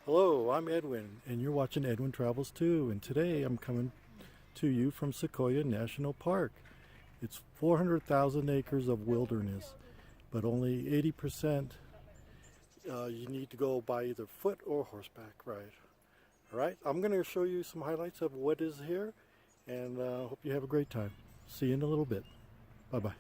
Hello, I'm Edwin, and you're watching Edwin Travels too. And today I'm coming to you from Sequoia National Park. It's 400,000 acres of wilderness, but only 80% you need to go by either foot or horseback ride. All right, I'm going to show you some highlights of what is here, and hope you have a great time. See you in a little bit. Bye-bye.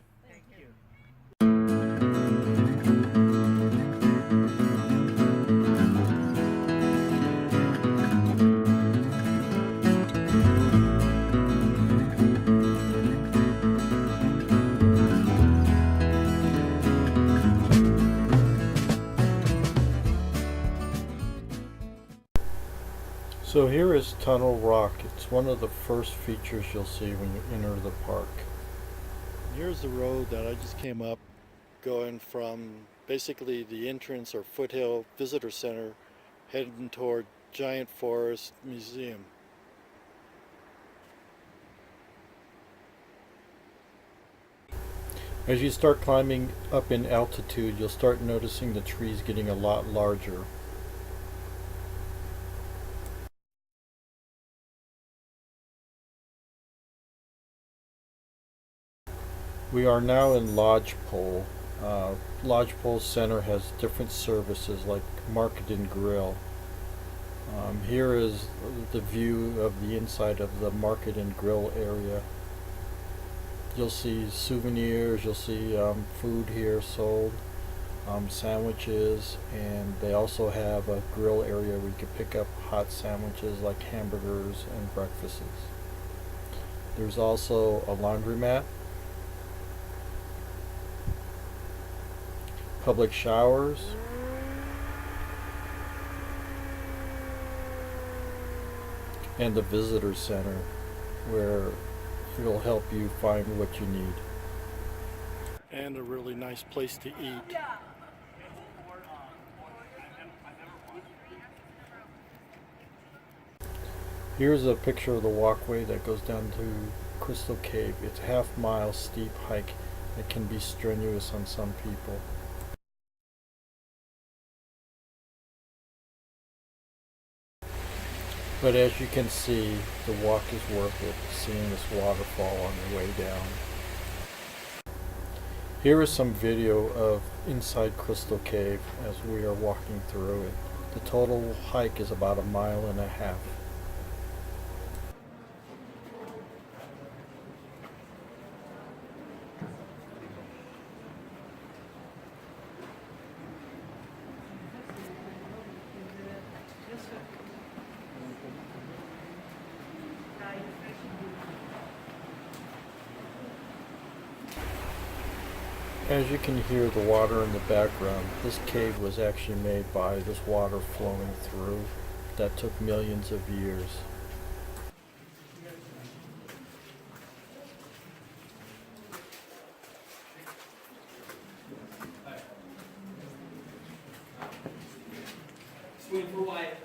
So here is Tunnel Rock. It's one of the first features you'll see when you enter the park. Here's the road that I just came up, going from basically the entrance or foothill visitor center, heading toward Giant Forest Museum. As you start climbing up in altitude, you'll start noticing the trees getting a lot larger. We are now in Lodgepole. Lodgepole Center has different services like Market and Grill. Here is the view of the inside of the Market and Grill area. You'll see souvenirs, you'll see food here sold, sandwiches, and they also have a grill area where you can pick up hot sandwiches like hamburgers and breakfasts. There's also a laundromat, public showers, and the visitor center where it'll help you find what you need. And a really nice place to eat. Here's a picture of the walkway that goes down to Crystal Cave. It's a half-mile steep hike that can be strenuous on some people. But as you can see, the walk is worth it, seeing this waterfall on the way down. Here is some video of inside Crystal Cave as we are walking through it. The total hike is about 1.5 miles. As you can hear the water in the background, this cave was actually made by this water flowing through. That took millions of years. Swing for Wyatt.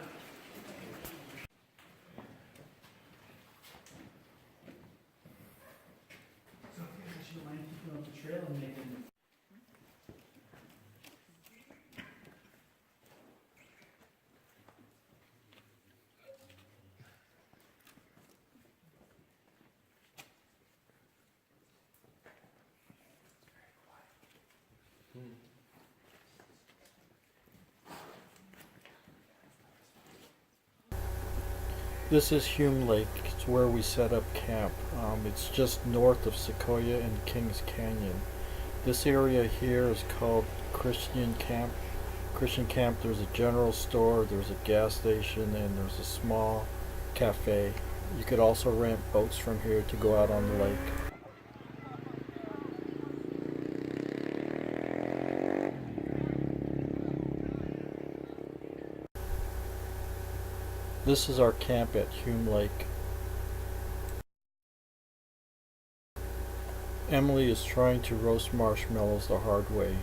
So I think I should mind keeping up the trail and making. This is Hume Lake. It's where we set up camp. It's just north of Sequoia and Kings Canyon. This area here is called Christian Camp. Christian Camp, there's a general store, there's a gas station, and there's a small cafe. You could also rent boats from here to go out on the lake. This is our camp at Hume Lake. Emily is trying to roast marshmallows the hard way.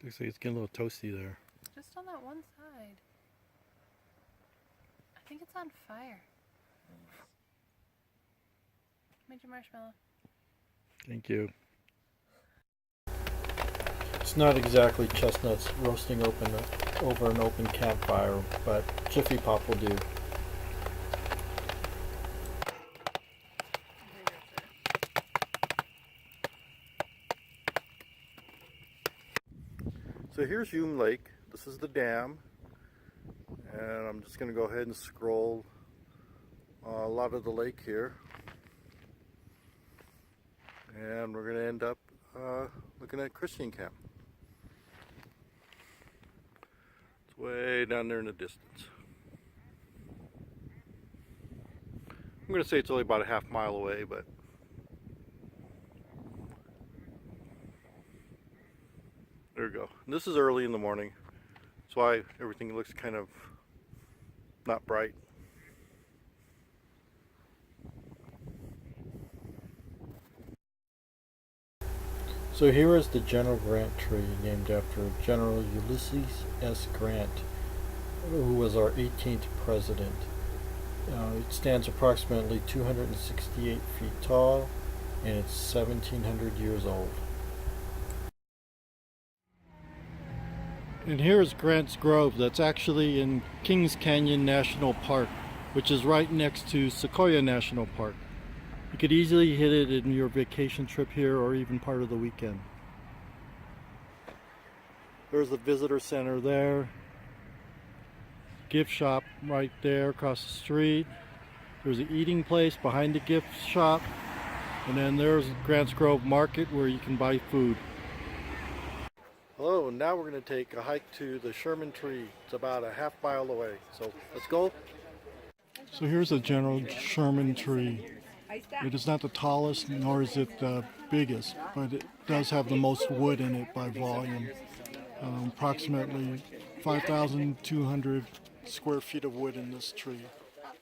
Looks like it's getting a little toasty there. Just on that one side. I think it's on fire. Made your marshmallow. Thank you. It's not exactly chestnuts roasting over an open campfire, but Jiffy Pop will do. So here's Hume Lake. This is the dam, and I'm just going to go ahead and scroll a lot of the lake here, and we're going to end up looking at Christian Camp. It's way down there in the distance. I'm going to say it's only about a half mile away, but there we go. And this is early in the morning. That's why everything looks kind of not bright. So here is the General Grant tree, named after General Ulysses S. Grant, who was our 18th president. It stands approximately 268 feet tall, and it's 1,700 years old. And here is Grant's Grove. That's actually in Kings Canyon National Park, which is right next to Sequoia National Park. You could easily hit it in your vacation trip here or even part of the weekend. There's the visitor center there. Gift shop right there across the street. There's an eating place behind the gift shop. And then there's Grants Grove Market where you can buy food. Hello, now we're going to take a hike to the Sherman tree. It's about a half mile away. So let's go. So here's a General Sherman tree. It is not the tallest nor is it the biggest, but it does have the most wood in it by volume. Approximately 5,200 square feet of wood in this tree.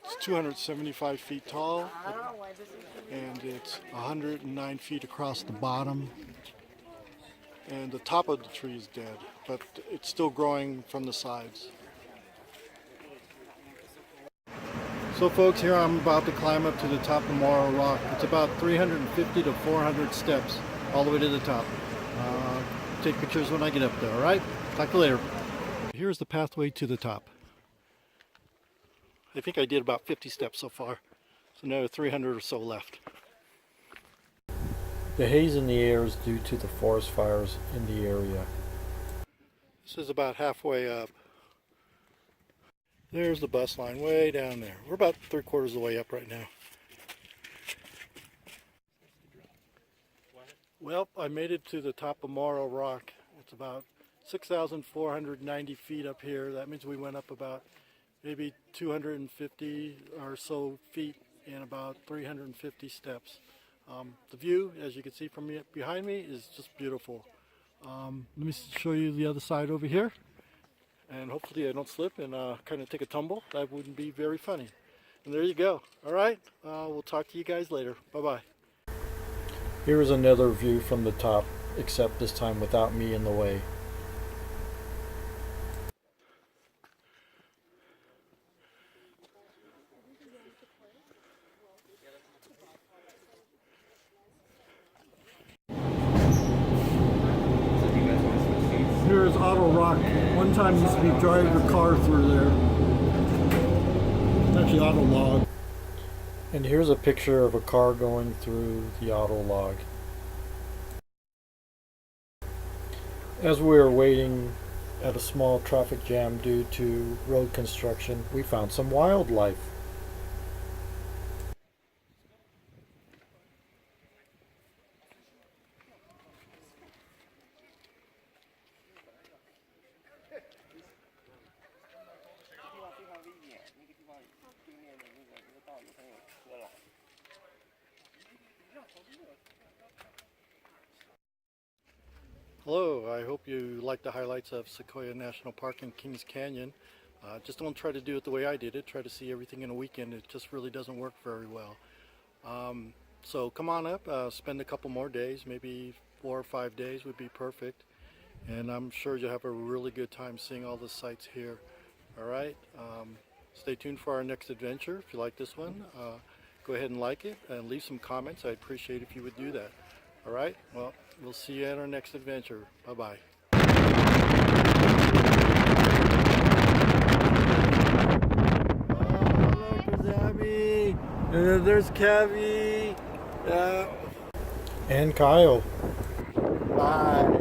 It's 275 feet tall, and it's 109 feet across the bottom. And the top of the tree is dead, but it's still growing from the sides. So folks, here I'm about to climb up to the top of Moro Rock. It's about 350 to 400 steps all the way to the top. Take pictures when I get up there, alright? Talk to you later. Here's the pathway to the top. I think I did about 50 steps so far. So now 300 or so left. The haze in the air is due to the forest fires in the area. This is about halfway up. There's the bus line way down there. We're about 3/4 of the way up right now. Well, I made it to the top of Moro Rock. It's about 6,490 feet up here. That means we went up about maybe 250 or so feet in about 350 steps. The view, as you can see from behind me, is just beautiful. Let me show you the other side over here. And hopefully I don't slip and kind of take a tumble. That wouldn't be very funny. And there you go. All right, we'll talk to you guys later. Bye-bye. Here is another view from the top, except this time without me in the way. Here is Auto Rock. One time used to be drive your car through there. It's actually Auto Log. And here's a picture of a car going through the Auto Log. As we were waiting at a small traffic jam due to road construction, we found some wildlife. Hello, I hope you like the highlights of Sequoia National Park and Kings Canyon. Just don't try to do it the way I did it. Try to see everything in a weekend. It just really doesn't work very well. So come on up, spend a couple more days, maybe 4 or 5 days would be perfect. And I'm sure you'll have a really good time seeing all the sights here. All right, stay tuned for our next adventure. If you like this one, go ahead and like it and leave some comments. I'd appreciate if you would do that. All right, well, we'll see you at our next adventure. Bye-bye. there's Kevy. And Kyle. Bye.